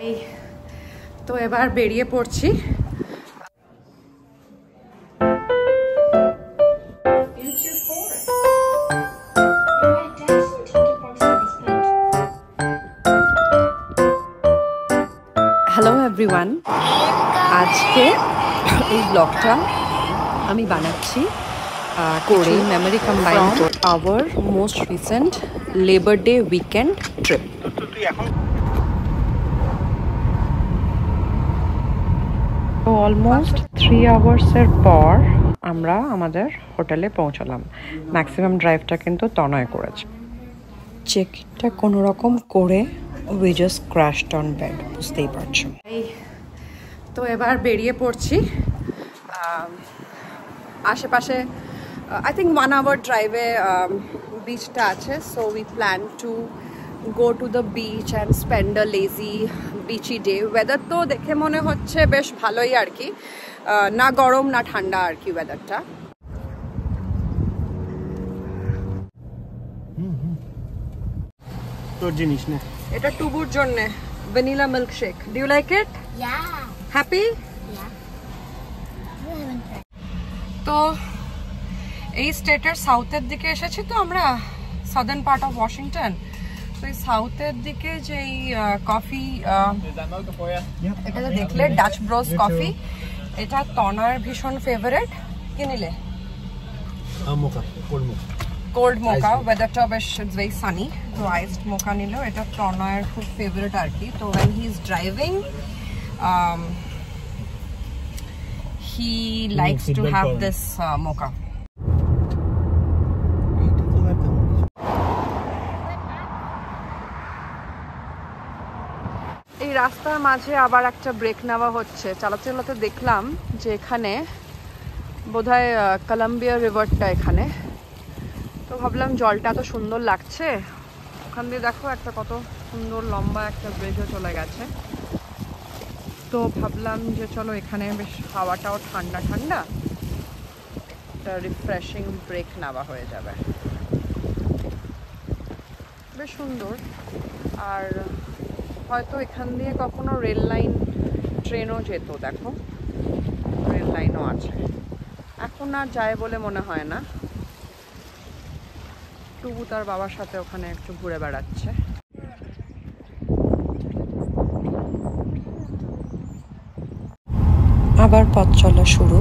এই তো এবার বেরিয়ে পড়ছি। হ্যালো এভরিওয়ান, আজকে এই ব্লগটা আমি বানাচ্ছি করে memory combine hour most recent labour day weekend trip. তো অলমোস্ট 3 আওয়ার্সের পর আমরা আমাদের হোটেলে পৌঁছলাম। ম্যাক্সিমাম ড্রাইভটা কিন্তু তনয় করেছে। চেকটা কোনো রকম করে we just crashed on bed, বুঝতেই পারছো। এই তো এবার বেরিয়ে পড়ছি। আশেপাশে আই থিঙ্ক 1 আওয়ার ড্রাইভে বিচটা আছে। So we plan to go to the beach and spend a lazy বিচি ডে। ওয়েদার তো দেখে মনে হচ্ছে বেশ ভালোই আর কি, না গরম না ঠান্ডা আর কি ওয়েদারটা। তোর জিনিস না এটা টুবুর জন্য vanilla milkshake. Do you like it? Yeah. Happy? Yeah. তো এই স্টেটের সাউথের দিকে এসেছি তো আমরা, সাদার্ন পার্ট অফ ওয়াশিংটন। তো এই সাউথের দিকে যে কফি, এটা তো দেখলে ডাচ ব্রোস কফি, এটা তনার ভীষণ ফেভারিট। কি নিলে? কোল্ড মোকা। ওয়েদারটা বেশ ইটস ভেরি সানি, তো আইসড মোকা নিল। এটা তনয়ের খুব ফেভারিট আর কি। তো when he is driving he likes to have this mocha. এই রাস্তার মাঝে আবার একটা ব্রেক নেওয়া হচ্ছে। চালাতে চালাতে দেখলাম যে এখানে বোধহয় কলম্বিয়া রিভারটা এখানে। তো ভাবলাম জলটা এত সুন্দর লাগছে, ওখান দিয়ে দেখো একটা কত সুন্দর লম্বা একটা ব্রিজও চলে গেছে। তো ভাবলাম যে চলো এখানে বেশ হাওয়াটাও ঠান্ডা ঠান্ডা, একটা রিফ্রেশিং ব্রেক নেওয়া হয়ে যাবে। বেশ সুন্দর। আর হয়তো এখান দিয়ে কখনো রেল লাইন ট্রেনও যেত, দেখো রেল লাইনও আছে। এখন আর যায় বলে মনে হয় না। টুবু তার বাবার সাথে ওখানে একটু ঘুরে বেড়াচ্ছে। আবার পথ চলা শুরু।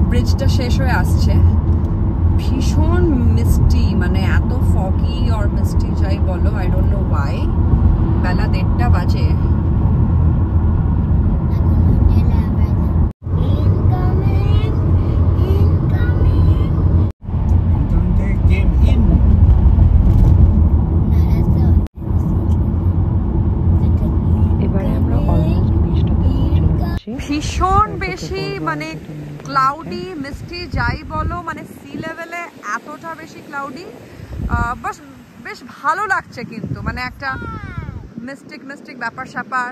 ব্রিজটা শেষ হয়ে আসছে। ভীষণ মিষ্টি, মানে এত ফগি আর মিষ্টি যাই বলো, আই ডোন্ট নো ওয়াই। বেলা 1:30 বাজে। ভীষণ বেশি মানে ক্লাউডি মিষ্টি যাই বলো, মানে সি লেভেলে এতটা বেশি ক্লাউডি, বাস বেশ ভালো লাগছে কিন্তু, মানে একটা মিস্টিক মিস্টিক ব্যাপার স্যাপার।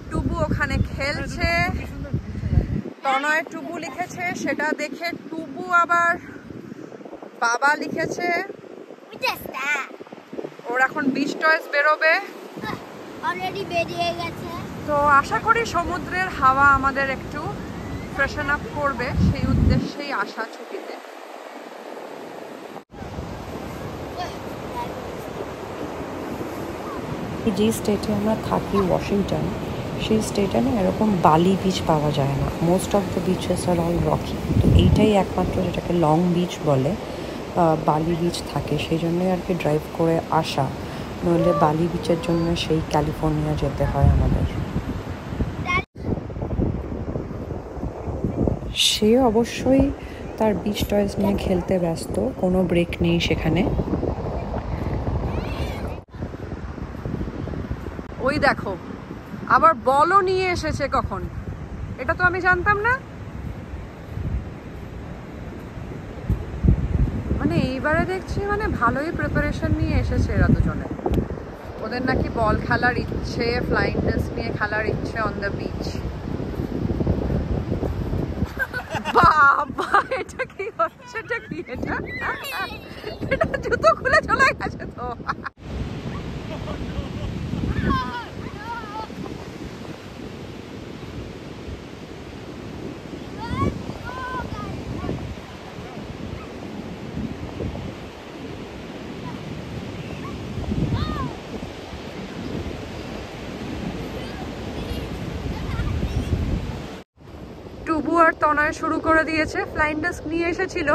টুবু ওখানে খেলছে, তনয় টুবু লিখেছে, সেটা দেখে টুবু আবার বাবা লিখেছে। ওর এখন বিচ টয়েস বেরোবে, অলরেডি বেরিয়ে গেছে। তো আশা করি সমুদ্রের হাওয়া আমাদের একটু ফ্রেশন আপ করবে, সেই উদ্দেশ্যেই আসা ছুটিতে। যে স্টেটে আমরা থাকি ওয়াশিংটন, সেই স্টেটে না এরকম বালি বিচ পাওয়া যায় না। Most of the beaches are all rocky. তো এইটাই একমাত্র যেটাকে লং বিচ বলে, বালি বিচ থাকে। সেই জন্যই আর কি ড্রাইভ করে আসা, নইলে বালি বিচের জন্য সেই ক্যালিফোর্নিয়া যেতে হয় আমাদের। সে অবশ্যই তার বিচ টয়েস নিয়ে খেলতে ব্যস্ত, কোনো ব্রেক নেই সেখানে। ওই দেখো আবার বলও নিয়ে এসেছে কখন, এটা তো আমি জানতাম না। মানে এইবারে দেখছি মানে ভালোই প্রিপারেশন নিয়ে এসেছে এরা দুজনে। ওদের নাকি বল খেলার ইচ্ছে, ফ্লাইং ডিস্ক নিয়ে খেলার ইচ্ছে অন দ্য বিচ। বাবা এটা কি হচ্ছে? এটা কি? এটা এটা জুতো খুলে চলে গেছে তো। টুবু আর তনয় শুরু করে দিয়েছে। ফ্লাইং ডিস্ক নিয়ে এসেছিল,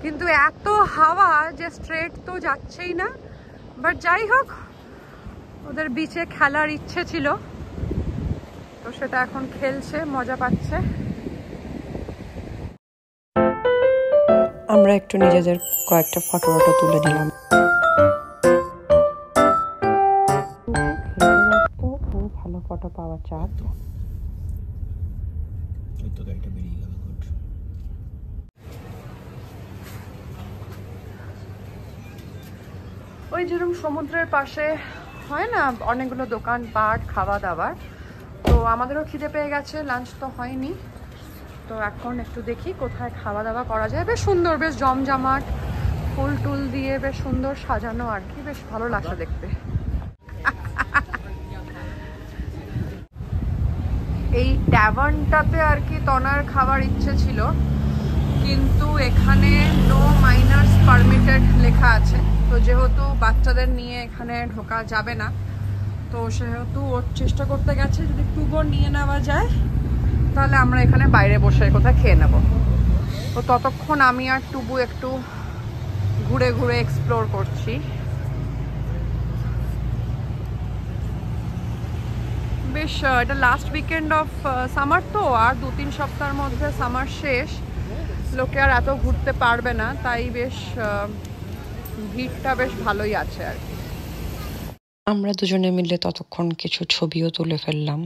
কিন্তু এত হাওয়া যে স্ট্রেট তো যাচ্ছেই না। বাট যাই হোক, ওদের বিচে খেলার ইচ্ছে ছিল, তো সেটা এখন খেলছে, মজা পাচ্ছে। আমরা একটু নিজেদের কয়েকটা ফটো তুলে নিলাম। ভালো ফটো পাওয়া চাপ। ওই যেরকম সমুদ্রের পাশে হয় না অনেকগুলো দোকানপাট, খাওয়া দাওয়ার, তো আমাদেরও খিদে পেয়ে গেছে, লাঞ্চ তো হয়নি, তো এখন একটু দেখি কোথায় খাওয়া দাওয়া করা যায়। বেশ সুন্দর, বেশ জমজমাট, ফুল টুল দিয়ে বেশ সুন্দর সাজানো আর কি, বেশ ভালো লাগছে দেখতে। এই ট্যাভার্নটাতে আর কি তনার খাবার ইচ্ছে ছিল, কিন্তু এখানে নো মাইনার্স পারমিটেড লেখা আছে, তো যেহেতু বাচ্চাদের নিয়ে এখানে ঢোকা যাবে না, তো সেহেতু ওর চেষ্টা করতে গেছে যদি টুবো নিয়ে নেওয়া যায় তাহলে আমরা এখানে বাইরে বসে কোথায় খেয়ে নেব। তো ততক্ষণ আমি আর টুবু একটু ঘুরে ঘুরে এক্সপ্লোর করছি। বেশ এটা লাস্ট উইকেন্ড অফ সামার, তো আর 2-3 সপ্তাহের মধ্যে সামার শেষ, লোকে আর এত ঘুরতে পারবে না, তাই বেশ ভিড়টা বেশ ভালোই আছে আর কি। আমরা দুজনে মিলে ততক্ষণ কিছু ছবিও তুলে ফেললাম।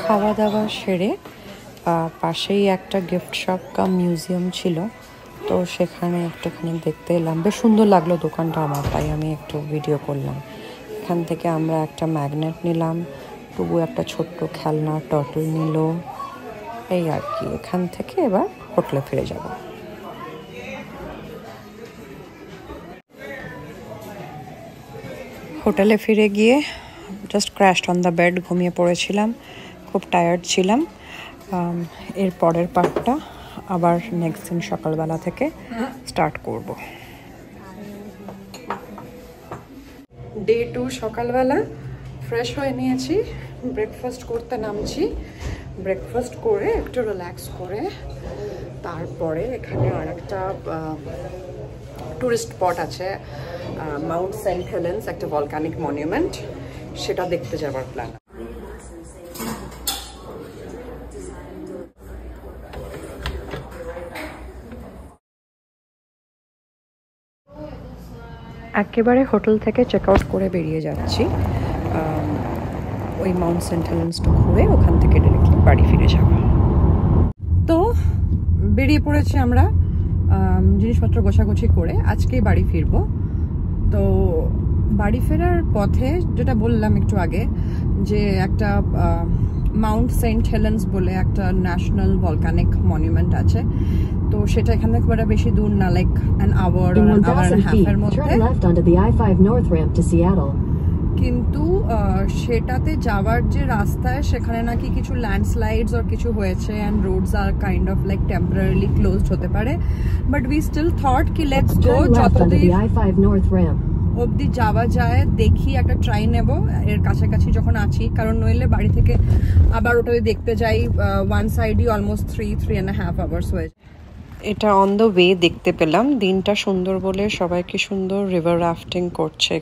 খাওয়া দাওয়া সেরে পাশেই একটা গিফট শপ কাম মিউজিয়াম ছিল, তো সেখানে একটুখানি দেখতে এলাম। বেশ সুন্দর লাগলো দোকানটা আমার, তাই আমি একটু ভিডিও করলাম। এখান থেকে আমরা একটা ম্যাগনেট নিলাম, তবু একটা ছোট্ট খেলনা টার্টল নিল, এই আর কি। এখান থেকে এবার হোটেলে ফিরে যাব। হোটেলে ফিরে গিয়ে just crashed on the bed, ঘুমিয়ে পড়েছিলাম, খুব টায়ার্ড ছিলাম। এর পরের পার্টটা আবার নেক্সট দিন সকালবেলা থেকে স্টার্ট করব। ডে 2 সকালবেলা ফ্রেশ হয়ে নিয়েছি, ব্রেকফাস্ট করতে নামছি। ব্রেকফাস্ট করে একটু রিল্যাক্স করে তারপরে এখানে আর একটা টুরিস্ট স্পট আছে, মাউন্ট সেন্ট হেলেন্স, একটা ভলকানিক মনুমেন্ট, সেটা দেখতে যাওয়ার প্ল্যান। একেবারে হোটেল থেকে চেক আউট করে বেরিয়ে যাচ্ছি, ওই মাউন্ট সেন্ট হেলেন্সটা ঘুরে ওখান থেকে ডিরেক্টলি বাড়ি ফিরে যাব। তো বেরিয়ে পড়েছি আমরা জিনিসপত্র গোছাগুছি করে, আজকেই বাড়ি ফিরবো। তো বাড়ি ফেরার পথে যেটা বললাম একটু আগে, যে একটা মাউন্ট সেন্ট হেলেন্স বলে একটা ন্যাশনাল ভলকানিক মনুমেন্ট আছে, তো সেটা এখান থেকে খুব বেশি দূর না, লাইক অ্যান আওয়ার অ্যান্ড হাফের মধ্যে। কিন্তু সেটাতে যাওয়ার যে রাস্তায় সেখানে নাকি কিছু ল্যান্ডস্লাইডস আর কিছু হয়েছে, and Rhodes R kind of like temporarily closed হতে পারে, বাট উই স্টিল থট কি লেটস গো, যতদিন অবধি যাওয়া যায় দেখি, একটা ট্রাই নেব এর কাছাকাছি যখন আছি, কারণ নইলে বাড়ি থেকে আবার ওটা দেখতে যাই ওয়ান সাইডই অলমোস্ট 3.5 আওয়ার্স হয়ে যায়। এটা অন দ্য ওয়ে দেখতে পেলাম, দিনটা সুন্দর বলে সবাই কি সুন্দর রিভার রাফটিং করছে।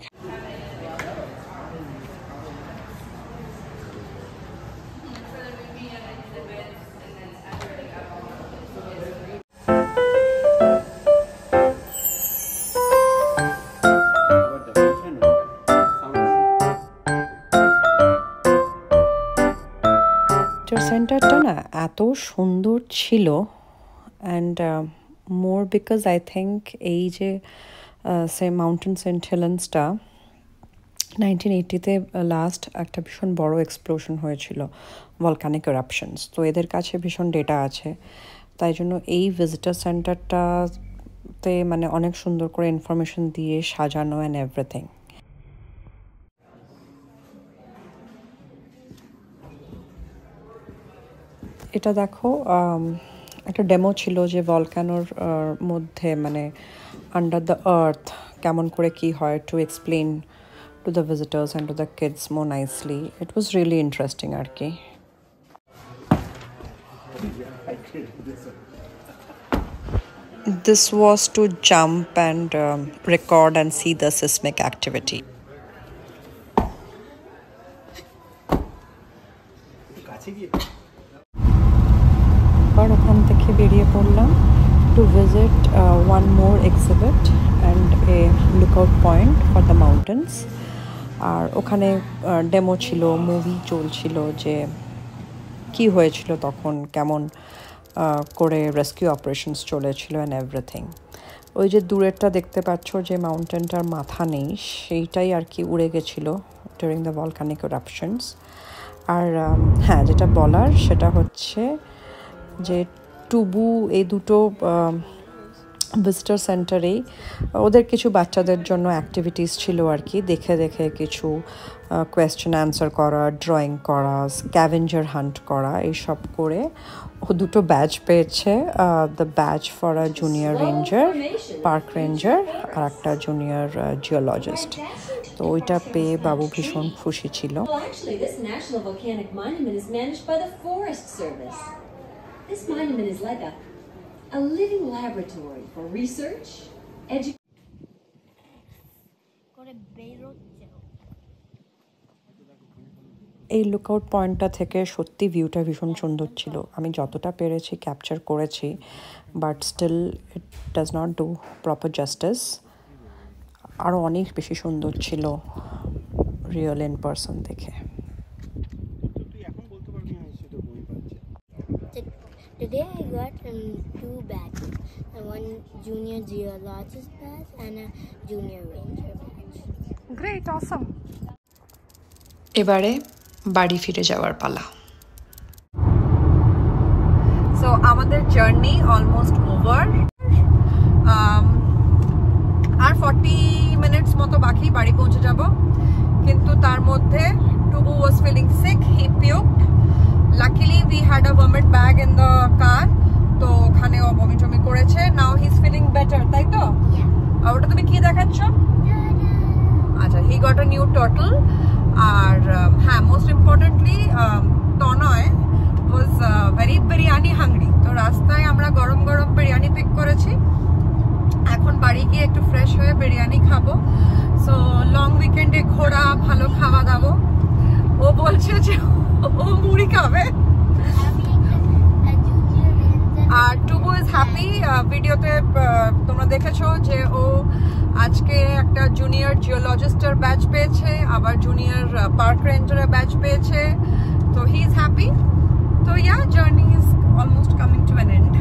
সেন্টারটা না এত সুন্দর ছিল, and more because I think এই যে সে মাউন্টেন সেন্ট হেলেন্সটা 1980-তে লাস্ট একটা ভীষণ বড় এক্সপ্লোশন হয়েছিল, ভলকানিক এরাপশনস। তো এদের কাছে ভীষণ ডেটা আছে, তাই জন্য এই ভিজিটার সেন্টারটাতে মানে অনেক সুন্দর করে ইনফরমেশন দিয়ে সাজানো অ্যান্ড এভরিথিং। এটা দেখো একটা ডেমো ছিল যে ভলকানোর মধ্যে মানে আন্ডার দ্য আর্থ কেমন করে কি হয়, to explain to the visitors and to the kids more nicely. It was really interesting আর কি। This was to jump and record and see the seismic activity. আর ওখান থেকে বেরিয়ে পড়লাম to visit one more exhibit and a lookout point for the mountains. আর ওখানে demo ছিল, movie চলছিল যে কি হয়েছিল তখন, কেমন করে রেস্কিউ অপারেশনস চলেছিল অ্যান্ড এভরিথিং। ওই যে দূরেরটা দেখতে পাচ্ছ যে মাউন্টেনটার মাথা নেই, সেইটাই আর কি উড়ে গেছিলো ডিউরিং দ্য ভলকানিক এরাপশনস। আর হ্যাঁ, যেটা বলার সেটা হচ্ছে যে টুবু এই দুটো ভিজিটার সেন্টারেই ওদের কিছু বাচ্চাদের জন্য অ্যাক্টিভিটিস ছিল আর কি, দেখে দেখে কিছু কোয়েশ্চেন অ্যান্সার করা, ড্রয়িং করা, স্ক্যাভেঞ্জার হান্ট করা, এইসব করে ও দুটো ব্যাচ পেয়েছে। The badge for a junior ranger, park ranger, আর একটা জুনিয়র জিওলজিস্ট। তো ওইটা পেয়ে বাবু ভীষণ খুশি ছিল। This monument is like a living laboratory for research, education. এই লুকআউট পয়েন্টটা থেকে সত্যি ভিউটা ভীষণ সুন্দর ছিল। আমি যতটা পেরেছি ক্যাপচার করেছি, but still it does not do proper justice. আরও অনেক বেশি সুন্দর ছিল রিয়েল ইন পারসন দেখে। Today I got 2 badges, one junior geologist badge and a junior ranger badge. Great, awesome. এবারে বাড়ি ফিরে যাওয়ার পালা। সো আমাদের জার্নি অলমোস্ট ওভার, আর 40 মিনিটস মতো বাকি বাড়ি পৌঁছে যাব। কিন্তু তার মধ্যে Tubu was feeling sick, he puked. Luckily we had a vomit bag in the car, তো ওখানে ও বমি টমি করেছে। Now he's feeling better, তাই তো? আর ওটা তুমি কি দেখাচ্ছ? আচ্ছা, he got a new turtle. আর হ্যাঁ, most importantly Tanay was very biryani hungry. তো রাস্তায় আমরা গরম গরম বিরিয়ানি পিক করেছি। এখন বাড়ি গিয়ে একটু ফ্রেশ হয়ে বিরিয়ানি খাবো। সো লং উইকেন্ডে ঘোরা, ভালো খাওয়া দাওয়া। ও বলছে যে ও মুড়ি খাবে। আর টুবু ইজ হ্যাপি। ভিডিওতে তোমরা দেখেছো যে ও আজকে একটা জুনিয়র জিওলজিস্টের ব্যাচ পেয়েছে, আবার জুনিয়র পার্ক রেঞ্জারের ব্যাচ পেয়েছে। তো হি ইজ হ্যাপি। তো yeah, journey is almost coming to an and.